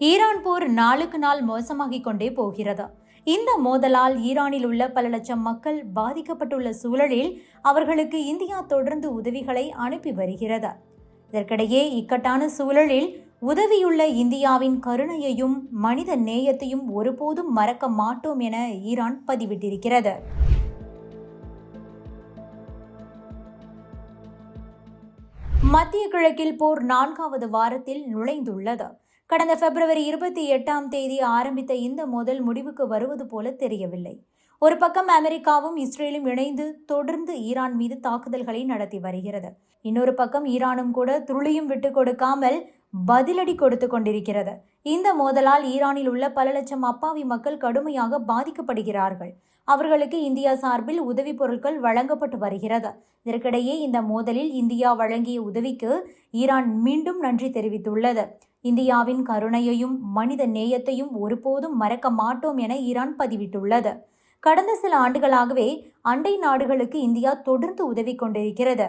Iran போர் நாளுக்கு நாள் மோசமாகிக் கொண்டே போகிறது. இந்த மோதலால் ஈரானில் உள்ள பல லட்சம் மக்கள் பாதிக்கப்பட்டுள்ள சூழலில் அவர்களுக்கு இந்தியா தொடர்ந்து உதவிகளை அனுப்பி வருகிறது. இதற்கிடையே இக்கட்டான சூழலில் உதவியுள்ள இந்தியாவின் கருணையையும் மனித நேயத்தையும் ஒருபோதும் மறக்க மாட்டோம் என ஈரான் பதிவிட்டிருக்கிறது. மத்திய கிழக்கில் போர் 4வது வாரத்தில் நுழைந்துள்ளது. கடந்த பிப்ரவரி 28 ஆரம்பித்த இந்த மோதல் முடிவுக்கு வருவது போல தெரியவில்லை. ஒரு பக்கம் அமெரிக்காவும் இஸ்ரேலும் இணைந்து தொடர்ந்து ஈரான் மீது தாக்குதல்களை நடத்தி வருகிறது. இன்னொரு பக்கம் ஈரானும் கூட துளியும் விட்டு கொடுக்காமல் பதிலடி கொடுத்து கொண்டிருக்கிறது. இந்த மோதலால் ஈரானில் உள்ள பல லட்சம் அப்பாவி மக்கள் கடுமையாக பாதிக்கப்படுகிறார்கள். அவர்களுக்கு இந்தியா சார்பில் உதவி பொருட்கள் வழங்கப்பட்டு வருகிறது. இதற்கிடையே இந்த மோதலில் இந்தியா வழங்கிய உதவிக்கு ஈரான் மீண்டும் நன்றி தெரிவித்துள்ளது. இந்தியாவின் கருணையையும் மனித நேயத்தையும் ஒருபோதும் மறக்க மாட்டோம் என ஈரான் பதிவிட்டுள்ளது. கடந்த சில ஆண்டுகளாகவே அண்டை நாடுகளுக்கு இந்தியா தொடர்ந்து உதவி கொண்டிருக்கிறது.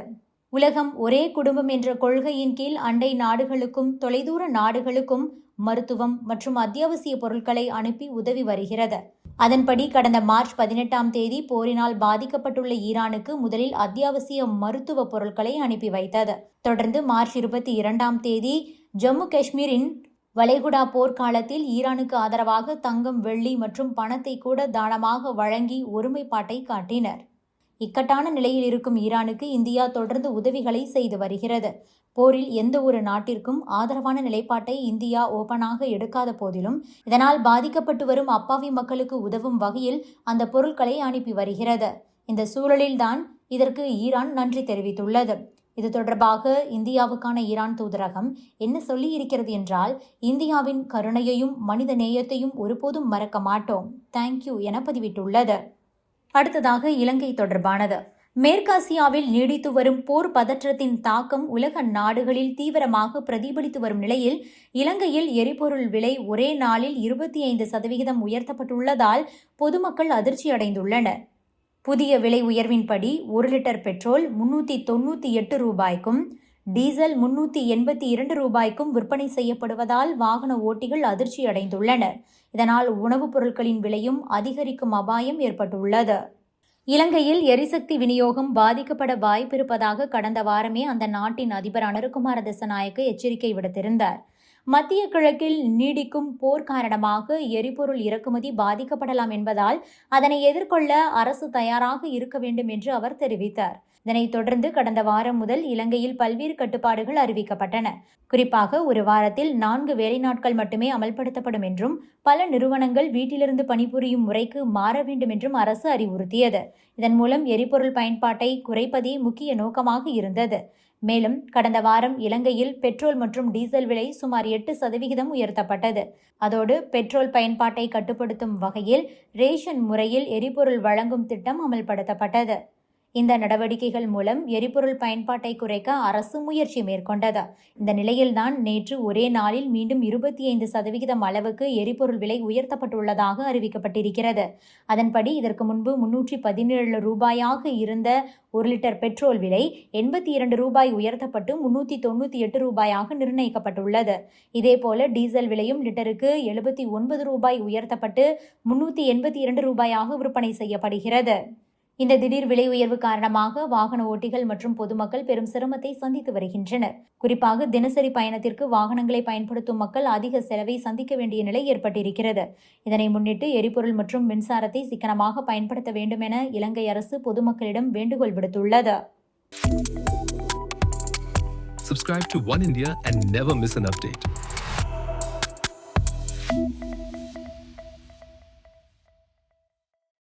உலகம் ஒரே குடும்பம் என்ற கொள்கையின் கீழ் அண்டை நாடுகளுக்கும் தொலைதூர நாடுகளுக்கும் மருத்துவம் மற்றும் அத்தியாவசிய பொருட்களை அனுப்பி உதவி வருகிறது. அதன்படி கடந்த மார்ச் 18 போரினால் பாதிக்கப்பட்டுள்ள ஈரானுக்கு முதலில் அத்தியாவசிய மருத்துவ பொருட்களை அனுப்பி வைத்தது. தொடர்ந்து மார்ச் 22 ஜம்மு காஷ்மீரின் வளைகுடா போர்க்காலத்தில் ஈரானுக்கு ஆதரவாக தங்கம், வெள்ளி மற்றும் பணத்தை கூட தானமாக வழங்கி ஒருமைப்பாட்டை காட்டினர். இக்கட்டான நிலையில் இருக்கும் ஈரானுக்கு இந்தியா தொடர்ந்து உதவிகளை செய்து வருகிறது. போரில் எந்த ஒரு நாட்டிற்கும் ஆதரவான நிலைப்பாட்டை இந்தியா ஓபனாக எடுக்காத போதிலும் இதனால் பாதிக்கப்பட்டு வரும் அப்பாவி மக்களுக்கு உதவும் வகையில் அந்த பொருட்களை அனுப்பி வருகிறது. இந்த சூழலில்தான் இதற்கு ஈரான் நன்றி தெரிவித்துள்ளது. இது தொடர்பாக இந்தியாவுக்கான ஈரான் தூதரகம் என்ன சொல்லி இருக்கிறது என்றால், இந்தியாவின் கருணையையும் மனித நேயத்தையும் ஒருபோதும் மறக்க மாட்டோம், தேங்க்யூ என பதிவிட்டுள்ளது. அடுத்ததாக இலங்கை தொடர்பானது. மேற்காசியாவில் நீடித்து வரும் போர் பதற்றத்தின் தாக்கம் உலக நாடுகளில் தீவிரமாக பிரதிபலித்து வரும் நிலையில் இலங்கையில் எரிபொருள் விலை ஒரே நாளில் 25% உயர்த்தப்பட்டுள்ளதால் பொதுமக்கள் அதிர்ச்சியடைந்துள்ளனர். புதிய விலை உயர்வின்படி 1 லிட்டர் பெட்ரோல் 398 ரூபாய்க்கும் டீசல் 382 ரூபாய்க்கும் விற்பனை செய்யப்படுவதால் வாகன ஓட்டிகள் அதிர்ச்சியடைந்துள்ளனர். இதனால் உணவுப் பொருட்களின் விலையும் அதிகரிக்கும் அபாயம் ஏற்பட்டுள்ளது. இலங்கையில் எரிசக்தி விநியோகம் பாதிக்கப்பட வாய்ப்பிருப்பதாக கடந்த வாரமே அந்த நாட்டின் அதிபர் அனுரகுமார திசாநாயக்க எச்சரிக்கை விடுத்திருந்தார். மத்திய கிழக்கில் நீடிக்கும் போர் காரணமாக எரிபொருள் இறக்குமதி பாதிக்கப்படலாம் என்பதால் அதனை எதிர்கொள்ள அரசு தயாராக இருக்க வேண்டும் என்று அவர் தெரிவித்தார். இதனைத் தொடர்ந்து கடந்த வாரம் முதல் இலங்கையில் பல்வேறு கட்டுப்பாடுகள் அறிவிக்கப்பட்டன. குறிப்பாக ஒரு வாரத்தில் 4 வேலை நாட்கள் மட்டுமே அமல்படுத்தப்படும் என்றும் பல நிறுவனங்கள் வீட்டிலிருந்து பணிபுரியும் முறைக்கு மாற வேண்டும் என்றும் அரசு அறிவுறுத்தியது. இதன் மூலம் எரிபொருள் பயன்பாட்டை குறைப்பதே முக்கிய நோக்கமாக இருந்தது. மேலும் கடந்த வாரம் இலங்கையில் பெட்ரோல் மற்றும் டீசல் விலை சுமார் 8% உயர்த்தப்பட்டது. அதோடு பெட்ரோல் பயன்பாட்டை கட்டுப்படுத்தும் வகையில் ரேஷன் முறையில் எரிபொருள் வழங்கும் திட்டம் அமல்படுத்தப்பட்டது. இந்த நடவடிக்கைகள் மூலம் எரிபொருள் பயன்பாட்டை குறைக்க அரசு முயற்சி மேற்கொண்டது. இந்த நிலையில்தான் நேற்று ஒரே நாளில் மீண்டும் 25% அளவுக்கு எரிபொருள் விலை உயர்த்தப்பட்டுள்ளதாக அறிவிக்கப்பட்டிருக்கிறது. அதன்படி இதற்கு முன்பு 317 ரூபாயாக இருந்த 1 லிட்டர் பெட்ரோல் விலை 82 ரூபாய் உயர்த்தப்பட்டு 398 ரூபாயாக நிர்ணயிக்கப்பட்டுள்ளது. இதேபோல டீசல் விலையும் லிட்டருக்கு 79 ரூபாய் உயர்த்தப்பட்டு 382 ரூபாயாக விற்பனை செய்யப்படுகிறது. இந்த திடீர் விலை உயர்வு காரணமாக வாகன ஓட்டிகள் மற்றும் பொதுமக்கள் பெரும் சிரமத்தை சந்தித்து வருகின்றனர். குறிப்பாக தினசரி பயணத்திற்கு வாகனங்களை பயன்படுத்தும் மக்கள் அதிக செலவை சந்திக்க வேண்டிய நிலை ஏற்பட்டிருக்கிறது. இதனை முன்னிட்டு எரிபொருள் மற்றும் மின்சாரத்தை சிக்கனமாக பயன்படுத்த வேண்டும் என இலங்கை அரசு பொதுமக்களிடம் வேண்டுகோள் விடுத்துள்ளது. Subscribe to One India and never miss an update.